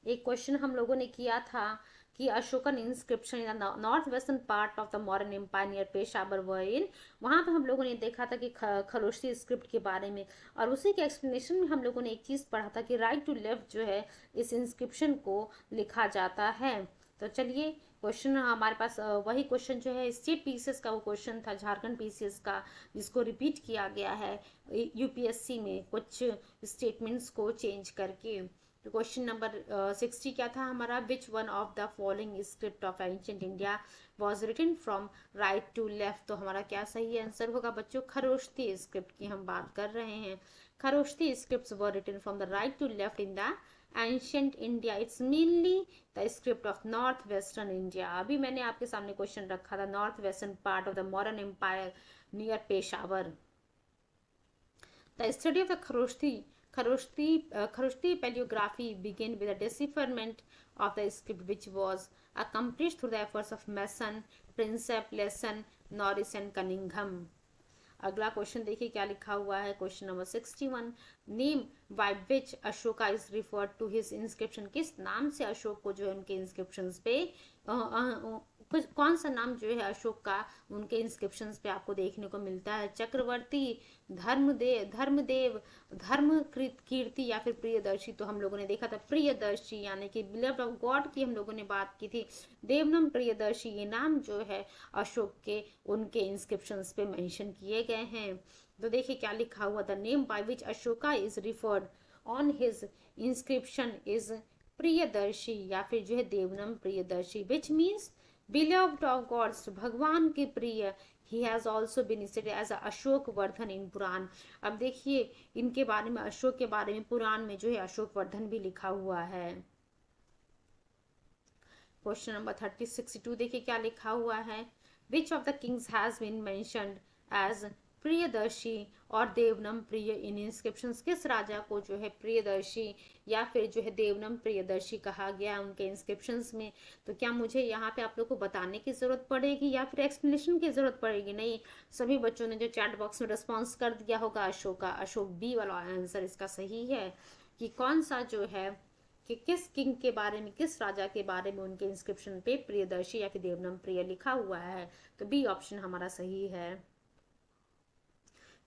एक क्वेश्चन हम लोगों ने किया था कि Ashokan inscription in the north western part of the modern empire near Peshawar वॉइन. वहाँ पे हम लोगों ने देखा था कि खरोष्टी स्क्रिप्ट के बारे में और उसी के एक्सप्लेनेशन में हम लोगों ने एक चीज़ पढ़ा था कि राइट टू लेफ्ट जो है इस इंस्क्रिप्शन को लिखा जाता है. तो चलिए क्वेश्चन हमारे पास वही क्वेश्चन जो है स्टेट पीसीएस का वो क्वेश्चन था झारखंड पीसीएस का जिसको रिपीट किया गया है यूपीएससी में कुछ स्टेटमेंट्स को चेंज करके. तो क्वेश्चन नंबर 60 क्या था हमारा? Which one of the following script of ancient India was written from right to left? तो हमारा क्या सही आंसर होगा बच्चों? खरोष्टी स्क्रिप्ट की हम बात कर रहे हैं. Kharosthi scripts were written from the right to left in the ancient India, it's mainly the script of north western India. अभी मैंने आपके सामने क्वेश्चन रखा था, north western part of the modern empire near Peshawar. The study of the Kharoshthi paleography began with a decipherment of the script, which was accomplished through the efforts of Mason, Prinsep, Lesson, Norris and Cunningham. अगला question देखिए क्या लिखा हुआ है, question number 61। Name by which Ashoka is referred to his inscription, किस नाम से अशोक को जो है उनके इंस्क्रिप्शन पे कौन सा नाम जो है अशोक का उनके इंस्क्रिप्शंस पे आपको देखने को मिलता है? चक्रवर्ती, धर्मदेव, धर्म कीर्ति या फिर प्रियदर्शी। तो हम लोगों ने देखा था प्रियदर्शी, यानी कि बिलव्ड ऑफ गॉड की हम लोगों ने बात की थी। देवनम प्रियदर्शी ये नाम जो है अशोक के उनके इंस्क्रिप्शंस पे मेंशन किए गए हैं। तो देखिए क्या लिखा हुआ, the name by which Ashoka is referred on his inscription is Priyadarshi या फिर जो है Devanam Priyadarshi, which means beloved of gods, भगवान के प्रिय। he has also been listed as Ashok Vardhan in पुराण। अब देखिए इनके बारे में, अशोक के बारे में पुराण में जो है अशोक वर्धन भी लिखा हुआ है। क्वेश्चन नंबर 62 देखिए क्या लिखा हुआ है, which of the kings has been mentioned as Priyadarshi और देवनम प्रिय इन इंस्क्रिप्शंस, किस राजा को जो है प्रियदर्शी या फिर जो है देवनम प्रियदर्शी कहा गया उनके इंस्क्रिप्शंस में? तो क्या मुझे यहाँ पे आप लोग को बताने की जरूरत पड़ेगी या फिर एक्सप्लेनेशन की जरूरत पड़ेगी? नहीं, सभी बच्चों ने जो चैट बॉक्स में रिस्पॉन्स कर दिया होगा अशोका, अशोक बी वाला आंसर इसका सही है कि कौन सा जो है कि किस किंग के बारे में, किस राजा के बारे में उनके इंस्क्रिप्शन पे प्रियदर्शी या फिर देवनम प्रिय लिखा हुआ है। तो बी ऑप्शन हमारा सही है।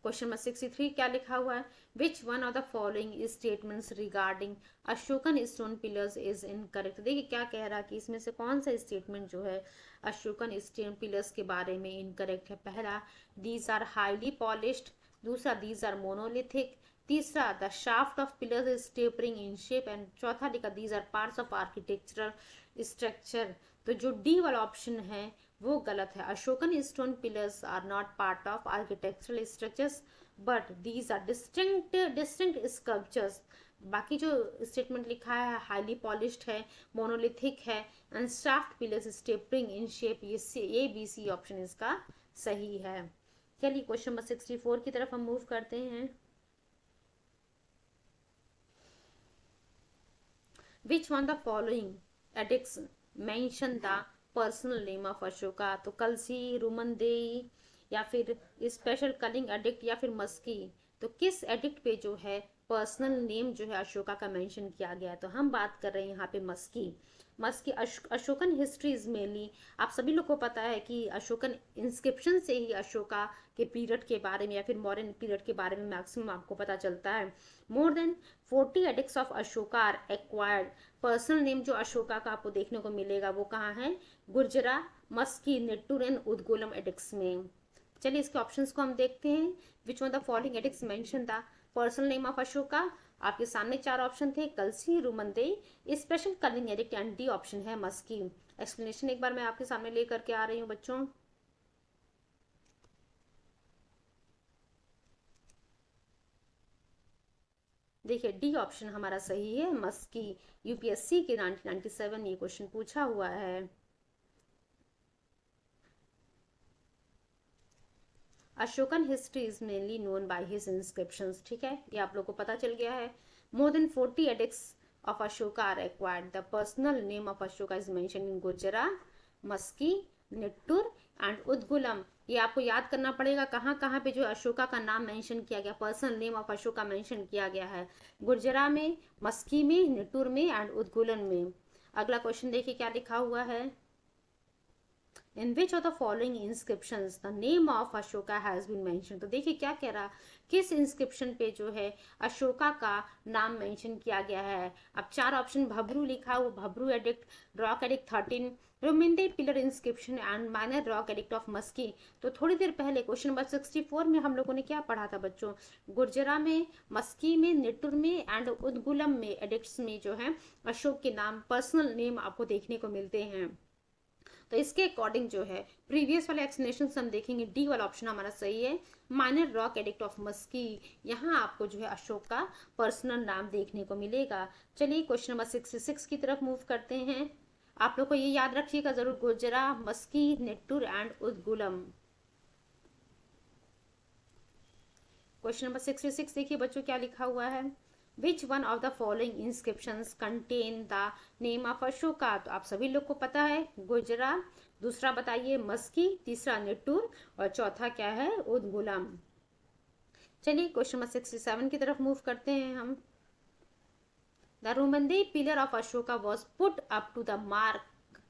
क्वेश्चन नंबर 63 क्या लिखा हुआ है, which one of the following statements regarding Ashokan stone pillars is incorrect. देखिए क्या कह रहा है कि इसमें से कौन सा स्टेटमेंट जो है अशोकन स्टोन पिलर्स के बारे में इनकरेक्ट है? पहला, दीज आर हाईली पॉलिश्ड। दूसरा, दीज आर मोनोलिथिक। तीसरा, the shaft of pillars is tapering in shape. And चौथा लिखा, these are parts of architectural structure. तो जो डी वाला ऑप्शन है वो गलत है। Ashokan stone pillars are not part of architectural structures but these are distinct sculptures. बाकी जो स्टेटमेंट लिखा है हाईली पॉलिश्ड है, मोनोलिथिक है and shaft pillars tapering in shape, ये बी सी ऑप्शन इसका सही है। चलिए क्वेश्चन नंबर 64 की तरफ हम मूव करते हैं। Which one the following edicts mention the personal name of Ashoka? तो कलसी, रुमनदेई या फिर स्पेशल कलिंग एडिक्ट या फिर मस्की। तो किस एडिक्ट पे जो है पर्सनल नेम जो है अशोका का मेंशन किया गया है? तो हम बात कर रहे हैं यहाँ पे Maski. Ashokan history is mainly, आप सभी लोग को पता है कि अशोकन इंस्क्रिप्शन से ही अशोका के पीरियड के बारे में या फिर मॉडर्न पीरियड के बारे में मैक्सिमम आपको पता चलता है। More than 40 edicts of Ashoka are acquired. Personal name जो अशोका का आपको देखने को मिलेगा वो कहाँ है? गुर्जरा, मस्की, निट्टूर एंड उदगोलम एडिक्ट्स में। चलिए इसके ऑप्शंस को हम देखते हैं। Which one the following edicts mention the personal name of Ashoka? आपके सामने चार ऑप्शन थे, Kalsi, Rummindei, special Kalinga edict and D option है मस्की। एक्सप्लेनेशन एक बार मैं आपके सामने लेकर के आ रही हूँ बच्चों। देखिए डी ऑप्शन हमारा सही है, मस्की। यूपीएससी के 1997 में ये क्वेश्चन पूछा हुआ है। Ashokan history is mainly known by his inscriptions. ठीक है, ये आप लोग को पता चल गया है। More than 40 edicts of Ashoka are acquired. The personal name of Ashoka is mention in Gujarra, Maski, Nittur and Udegolam. ये आपको याद करना पड़ेगा कहाँ कहाँ पे जो अशोका का नाम मेंशन किया गया, personal name of Ashoka mention किया गया है। गुर्जरा में, मस्की में, निट्टूर में एंड उदगुलन में। अगला क्वेश्चन देखिए क्या लिखा हुआ है, In which of the following inscriptions the name of Ashoka has been mentioned? तो देखिए क्या कह रहा, किस इंस्क्रिप्शन पे जो है अशोका का नाम मेंशन किया गया है? अब चार ऑप्शन, भबरू लिखा हुआ, Bhabru edict, rock edict 13, Rummindei pillar inscription and minor rock edict of Maski. तो थोड़ी देर पहले क्वेश्चन नंबर 64 में हम लोगों ने क्या पढ़ा था बच्चों? गुर्जरा में, मस्की में, निट्टूर में एंड उदगुलम में एडिक्ट्स में जो है अशोक के नाम, पर्सनल नेम आपको देखने को मिलते हैं। तो इसके अकॉर्डिंग जो है प्रीवियस वाले एक्सप्लेनेशन हम देखेंगे, डी वाला ऑप्शन हमारा सही है, minor rock edict of Maski. यहाँ आपको जो है अशोक का पर्सनल नाम देखने को मिलेगा। चलिए क्वेश्चन नंबर 66 की तरफ मूव करते हैं। आप लोग को ये याद रखिएगा जरूर, Gujarra, Maski, Nittur and Udegolam. Question number 66 देखिए बच्चों क्या लिखा हुआ है, which one of the following inscriptions contain the name of Ashoka. तो आप सभी लोग को पता है गुजरा, दूसरा बताइए मस्की, तीसरा नेट्टूर और चौथा क्या है उदगुलम। चलिए क्वेश्चन नंबर 67 की तरफ मूव करते हैं हम। The Rummindei pillar of Ashoka was put up to the mark.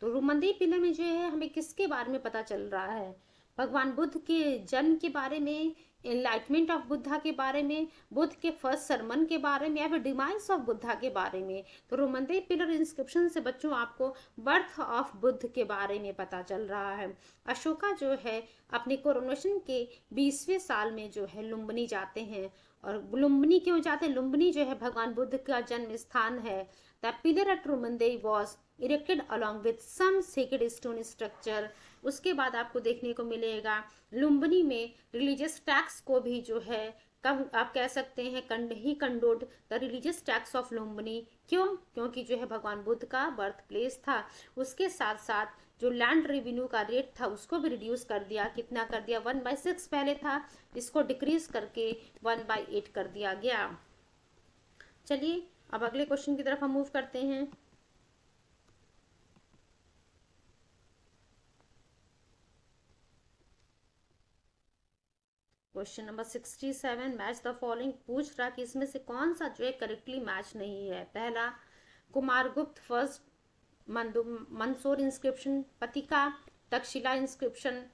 तो रोमनदेव पिलर में जो है हमें किसके बारे में पता चल रहा है, भगवान बुद्ध के जन्म के बारे में, एनलाइटमेंट ऑफ बुद्धा के बारे में, बुद्ध के फर्स्ट सरमन के बारे में, या फिर डिमाइस ऑफ बुद्धा के बारे में। तो रोमनदेव पिलर इंस्क्रिप्शन से बच्चों आपको बर्थ ऑफ बुद्ध के बारे में पता चल रहा है। अशोका जो है अपने कोरोनेशन के 20वें साल में जो है लुम्बिनी जाते हैं। और लुम्बिनी क्यों जाते हैं, लुम्बिनी जो है भगवान बुद्ध का जन्म स्थान है। The pillar at Rummindei was erected along with some sacred stone structure. उसके बाद आपको देखने को मिलेगा लुम्बिनी में रिलीजियस टैक्स को भी जो है कम आप कह सकते हैं he condoned the religious tax of Lumbini. क्यों, क्योंकि जो है भगवान बुद्ध का बर्थ प्लेस था। उसके साथ साथ जो लैंड रेवेन्यू का रेट था उसको भी रिड्यूस कर दिया। कितना कर दिया, 1/6 पहले था, इसको डिक्रीज करके 1/8 कर दिया गया। चलिए अब अगले क्वेश्चन की तरफ हम मूव करते हैं। Question number 67, match the following पूछ रहा कि इसमें से कौन सा जो है करेक्टली मैच नहीं है। पहला Kumaragupta first Mandsaur inscription, Patika Takshashila inscription,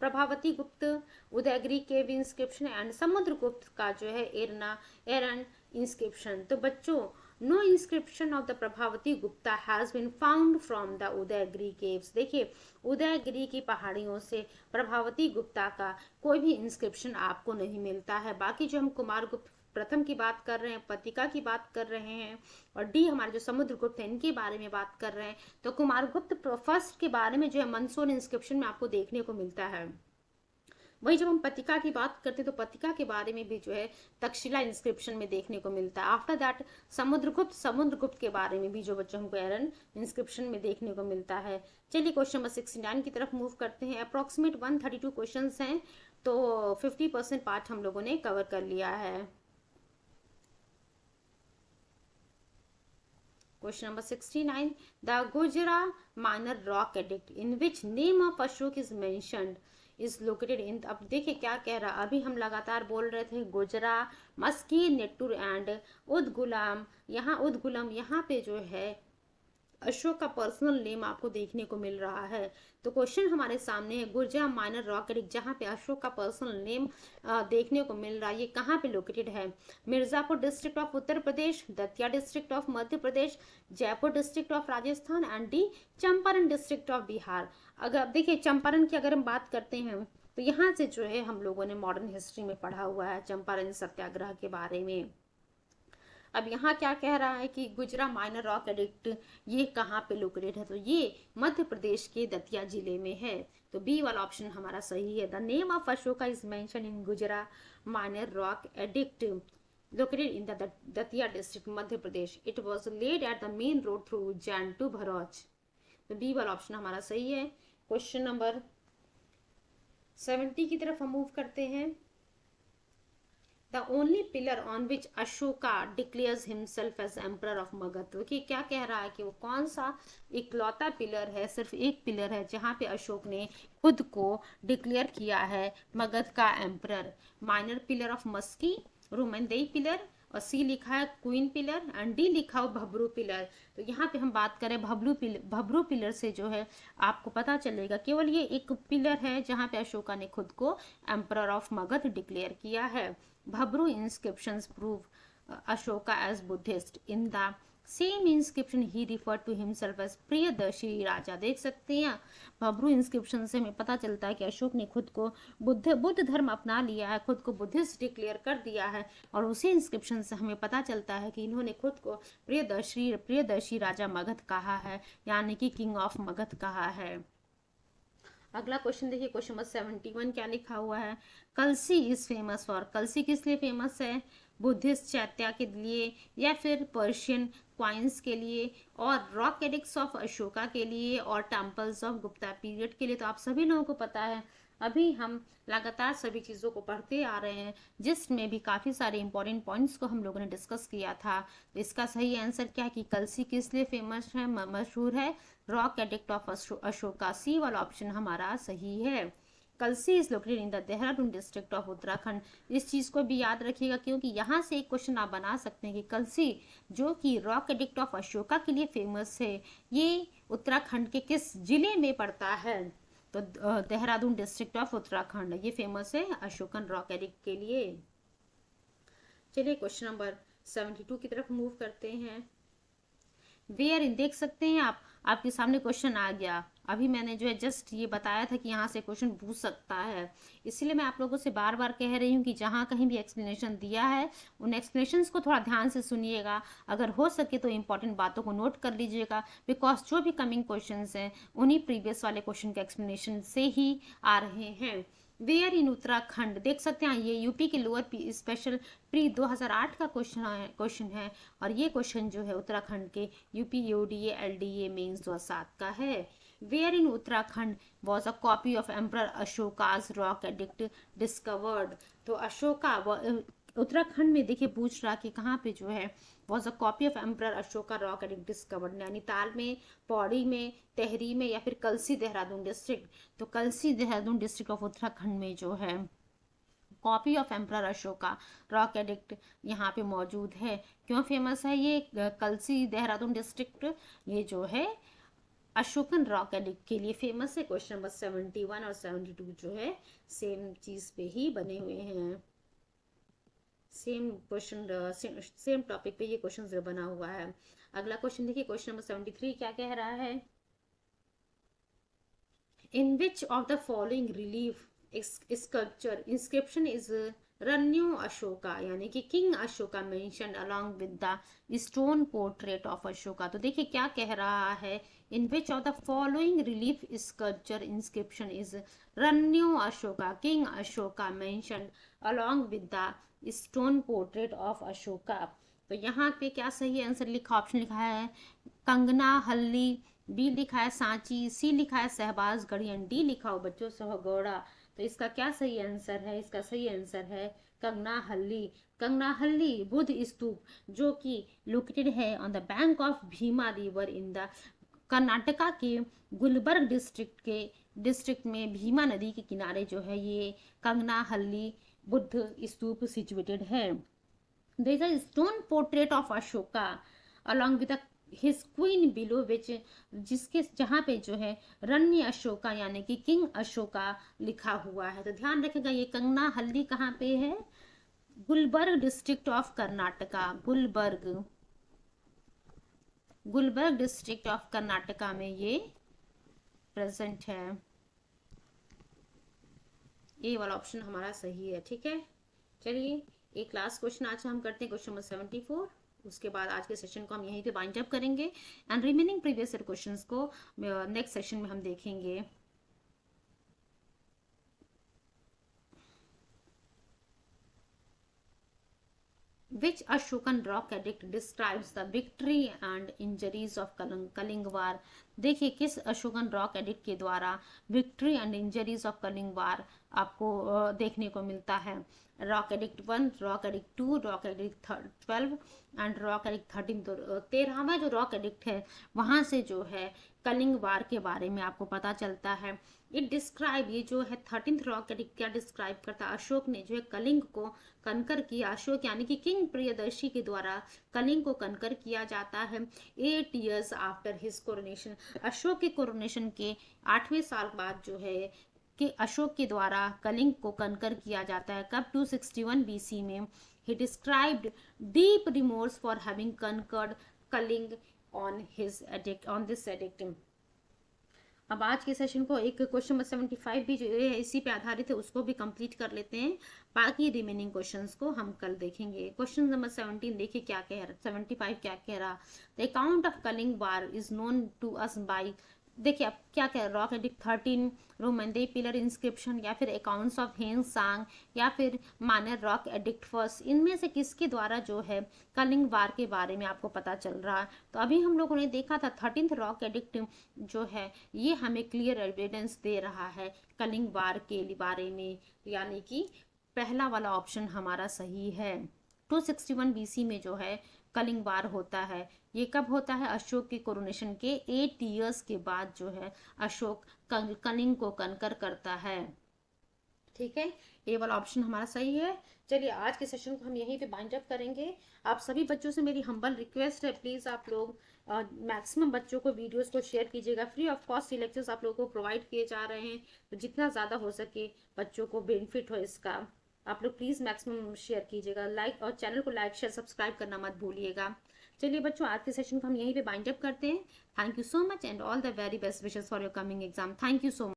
Prabhavati Gupta Udayagiri cave inscription and Samudragupta का जो है एरन इंस्क्रिप्शन। तो बच्चों no inscription of the Prabhavati Gupta has been found from the Udayagiri caves. देखिए उदयगिरी की पहाड़ियों से प्रभावती गुप्ता का कोई भी इंस्क्रिप्शन आपको नहीं मिलता है। बाकी जो हम कुमारगुप्त प्रथम की बात कर रहे हैं, पतिका की बात कर रहे हैं, और डी हमारे जो समुद्रगुप्त है इनके बारे में बात कर रहे हैं। तो कुमारगुप्त फर्स्ट के बारे में जो है मंदसौर इंस्क्रिप्शन में आपको देखने को मिलता है। वही जब हम पतिका की बात करते हैं तो पतिका के बारे में भी जो है तक्षशिला इंस्क्रिप्शन में देखने को मिलता है। आफ्टर दैट समुद्रगुप्त के बारे में भी जो बच्चों हमको एरन इंस्क्रिप्शन में देखने को मिलता है। चलिए क्वेश्चन नंबर 69 की तरफ मूव करते हैं। अप्रॉक्सीमेट 132 क्वेश्चन हैं, तो 50% पार्ट हम लोगों ने कवर कर लिया है। Question number 69. The Gujra minor rock edict in which name of Ashok is mentioned is located in। अब देखिए क्या कह रहा, अभी हम लगातार बोल रहे थे गुजरा, मस्की, नेट्टूर एंड उदगुलम। यहाँ पे जो है अशोक का पर्सनल नेम आपको देखने को मिल रहा है। तो क्वेश्चन हमारे सामने है गुर्जरा माइनर रॉक एडिक्ट, जहाँ पे अशोक का पर्सनल नेम देखने को मिल रहा है। ये कहाँ पे लोकेटेड है, Mirzapur district of Uttar Pradesh, Datia district of Madhya Pradesh, Jaipur district of Rajasthan and D Champaran district of Bihar. अगर देखिए चंपारण की अगर हम बात करते हैं तो यहाँ से जो है हम लोगों ने मॉडर्न हिस्ट्री में पढ़ा हुआ है चंपारण सत्याग्रह के बारे में। अब यहाँ क्या कह रहा है कि गुजरा माइनर रॉक एडिक्ट ये कहाँ पे लोकेटेड है, तो ये मध्य प्रदेश के दतिया जिले में है। तो बी वाला ऑप्शन हमारा सही है। The name of Ashoka is mention in Gujarra minor rock edict located in the Datia district, Madhya Pradesh. It was laid at the main road through Ujjain to Bharuch. तो बी वाला ऑप्शन हमारा सही है। Question number 70 की तरफ हम move करते हैं। The only pillar on which Ashoka declares himself as emperor of Magध। कि क्या कह रहा है कि वो कौन सा इकलौता पिलर है, सिर्फ एक पिलर है जहाँ पे अशोक ने खुद को डिक्लेयर किया है मगध का emperor. Minor pillar of Maski, Rummindei pillar, और सी लिखा है क्वीन पिलर एंड डी लिखा हो भब्रू पिलर। तो यहाँ पे हम बात करें भब्रू पिलर से जो है आपको पता चलेगा केवल ये एक पिलर है जहाँ पे अशोका ने खुद को एम्परर ऑफ मगध डिक्लेयर किया है। Bhabru inscriptions prove Ashoka as Buddhist in the same inscription he refer to himself as Priyadarshi Raja. देख सकते हैं भब्रू इंस्क्रिप्शन से हमें पता चलता है कि अशोक ने खुद को बुद्ध धर्म अपना लिया है, खुद को बुद्धिस्ट डिक्लेयर कर दिया है। और उसी इंस्क्रिप्शन से हमें पता चलता है कि इन्होंने खुद को प्रियदर्शी राजा मगध कहा है, यानी कि किंग ऑफ मगध कहा है। अगला क्वेश्चन देखिए, क्वेश्चन नंबर 71 क्या लिखा हुआ है। कलसी इज फेमस फॉर, कलसी किस लिए फेमस है? बुद्धिस्ट चैत्या के लिए, या फिर पर्शियन क्वाइंस के लिए, और रॉक एडिक्ट्स ऑफ अशोका के लिए, और टेम्पल्स ऑफ गुप्ता पीरियड के लिए। तो आप सभी लोगों को पता है, अभी हम लगातार सभी चीज़ों को पढ़ते आ रहे हैं, जिसमें भी काफ़ी सारे इंपॉर्टेंट पॉइंट्स को हम लोगों ने डिस्कस किया था। तो इसका सही आंसर क्या है कि कलसी किस लिए फेमस है, मशहूर है? Rock edict of Ashoka, C वाला ऑप्शन हमारा सही है। Kalsi is located in the Dehradun district of Uttarakhand. इस चीज़ को भी याद रखिएगा, क्योंकि यहाँ से एक क्वेश्चन आप बना सकते हैं कि कलसी जो कि रॉक एडिक्ट ऑफ अशोका के लिए फेमस है, ये उत्तराखंड के किस जिले में पड़ता है? तो देहरादून डिस्ट्रिक्ट ऑफ उत्तराखंड ये फेमस है अशोकन रॉक एडिक्ट के लिए। चलिए क्वेश्चन नंबर 72 की तरफ मूव करते हैं। वेयर इन, देख सकते हैं आप, आपके सामने क्वेश्चन आ गया। अभी मैंने जो है जस्ट ये बताया था कि यहाँ से क्वेश्चन पूछ सकता है, इसलिए मैं आप लोगों से बार बार कह रही हूँ कि जहाँ कहीं भी एक्सप्लेनेशन दिया है उन एक्सप्लेनेशंस को थोड़ा ध्यान से सुनिएगा। अगर हो सके तो इंपॉर्टेंट बातों को नोट कर लीजिएगा, बिकॉज जो भी कमिंग क्वेश्चन हैं उन्हीं प्रीवियस वाले क्वेश्चन के एक्सप्लेनेशन से ही आ रहे हैं। वेयर इन उत्तराखंड, देख सकते हैं ये यूपी के लोअर स्पेशल प्री 2008 का क्वेश्चन है। और ये क्वेश्चन जो है उत्तराखंड के यूपी यूडीए एलडीए मेंस 2007 का है। Where in Uttarakhand was a copy of emperor Ashoka's rock edict discovered. तो अशोका उत्तराखंड में देखिए पूछ रहा कि कहाँ पे जो है was a copy of emperor Ashoka rock edict discovered, Nainital में, पौड़ी में, टेहरी में, या फिर कलसी देहरादून डिस्ट्रिक्ट। तो कलसी देहरादून डिस्ट्रिक्ट ऑफ उत्तराखंड में जो है copy of emperor Ashoka rock edict यहाँ पे मौजूद है। क्यों फेमस है ये कलसी देहरादून डिस्ट्रिक्ट? ये जो है अशोकन रॉक एडिक्ट के लिए फेमस है। क्वेश्चन नंबर 71 और 72 जो है सेम चीज पे ही बने हुए हैं, सेम क्वेश्चन सेम टॉपिक पे ये क्वेश्चन बना हुआ है। अगला क्वेश्चन देखिए, क्वेश्चन नंबर 73 क्या कह रहा है। In which of the following relief sculpture inscription is Ranyo Ashoka, यानी कि king Ashoka mention along with the stone portrait of Ashoka. तो देखिए क्या कह रहा है, in which of the following relief sculpture inscription is Ranyo Ashoka king Ashoka mention along with the stone portrait of Ashoka. तो यहाँ पे क्या सही आंसर लिखा, ऑप्शन लिखा है कंगना हल्ली, बी लिखा है सांची, सी लिखा है शहबाज गढ़ियन, डी लिखा हो बच्चों सहगौड़ा। तो इसका क्या सही आंसर है? इसका सही आंसर है कंगना हल्ली। कंगना हल्ली बुद्ध स्तूप जो कि लोकेटेड है on the bank of Bhima river in the Karnataka के गुलबर्ग डिस्ट्रिक्ट में भीमा नदी के किनारे जो है ये कंगना हल्ली बुद्ध स्तूप सिचुएटेड है। There is a stone portrait of Ashoka along with his queen below which, जिसके जहाँ पे जो है रन्य अशोका यानी कि किंग अशोका लिखा हुआ है। तो ध्यान रखेगा ये कंगना हल्ली कहाँ पे है? Gulbarga district of Karnataka, Gulbarga district of Karnataka में ये प्रेजेंट है। ये वाला ऑप्शन हमारा सही है, ठीक है। चलिए एक लास्ट क्वेश्चन आज हम करते हैं, क्वेश्चन नंबर 74। उसके बाद आज के सेशन को हम यहीं पे वाइंड अप करेंगे and remaining previous year questions को नेक्स्ट सेशन में हम देखेंगे। Which Ashokan rock edict describes the victory and injuries of Kalinga वार? देखिए किस अशोकन रॉक एडिक्ट के द्वारा victory and injuries of Kalinga war आपको देखने को मिलता है। Rock edict 1, rock edict 2, rock edict 12 and rock edict 13। तो 13वां जो रॉक एडिक्ट है वहां से जो है कलिंग वार के बारे में आपको पता चलता है। इट डिस्क्राइब, ये जो है 13th रॉक एडिक्ट क्या डिस्क्राइब करता है? अशोक ने जो है कलिंग को कनकर किया, अशोक यानी कि किंग प्रियदर्शी के द्वारा कलिंग को कनकर किया जाता है 8 years after his coronation. Ashok के कोरोनेशन के 8वें साल बाद जो है कि अशोक के द्वारा कलिंग को कनकर किया जाता है। कब? 261 BC में। He described deep remorse for having conquered Kalinga on this edict. अब आज के सेशन को एक क्वेश्चन नंबर 75 भी जो है इसी पे आधारित है, उसको भी कंप्लीट कर लेते हैं। बाकी रिमेनिंग क्वेश्चंस को हम कल देखेंगे। क्वेश्चन नंबर 17 देखिए क्या कह रहा, 75 क्या कह रहा। The account of Kalinga war is known to us by, देखिए अब क्या कह rock edict 13 Rummindei pillar inscription, या फिर अकाउंट्स ऑफ हेन सांग, या फिर मानर रॉक एडिक्ट फर्स्ट, इनमें से किसके द्वारा जो है कलिंग वार के बारे में आपको पता चल रहा है। तो अभी हम लोगों ने देखा था 13th रॉक एडिक्ट जो है ये हमें क्लियर एविडेंस दे रहा है कलिंग वार के बारे में, यानी कि पहला वाला ऑप्शन हमारा सही है। 261 BC में जो है कलिंग वार होता है। ये कब होता है? अशोक के कोरोनेशन के 8 ईयर्स के बाद जो है अशोक कलिंग को कनकर करता है। ठीक है, ये वाला ऑप्शन हमारा सही है। चलिए आज के सेशन को हम यहीं पे बाइंड अप करेंगे। आप सभी बच्चों से मेरी हम्बल रिक्वेस्ट है, प्लीज़ आप लोग मैक्सिमम बच्चों को वीडियोस को शेयर कीजिएगा। फ्री ऑफ कॉस्ट लेक्चर्स आप लोगों को प्रोवाइड किए जा रहे हैं, तो जितना ज़्यादा हो सके बच्चों को बेनिफिट हो इसका, आप लोग प्लीज़ मैक्सिमम शेयर कीजिएगा। लाइक और चैनल को लाइक शेयर सब्सक्राइब करना मत भूलिएगा। चलिए बच्चों आज के सेशन को हम यहीं पे बाइंड अप करते हैं। Thank you so much and all the very best wishes for your coming exam. Thank you so much.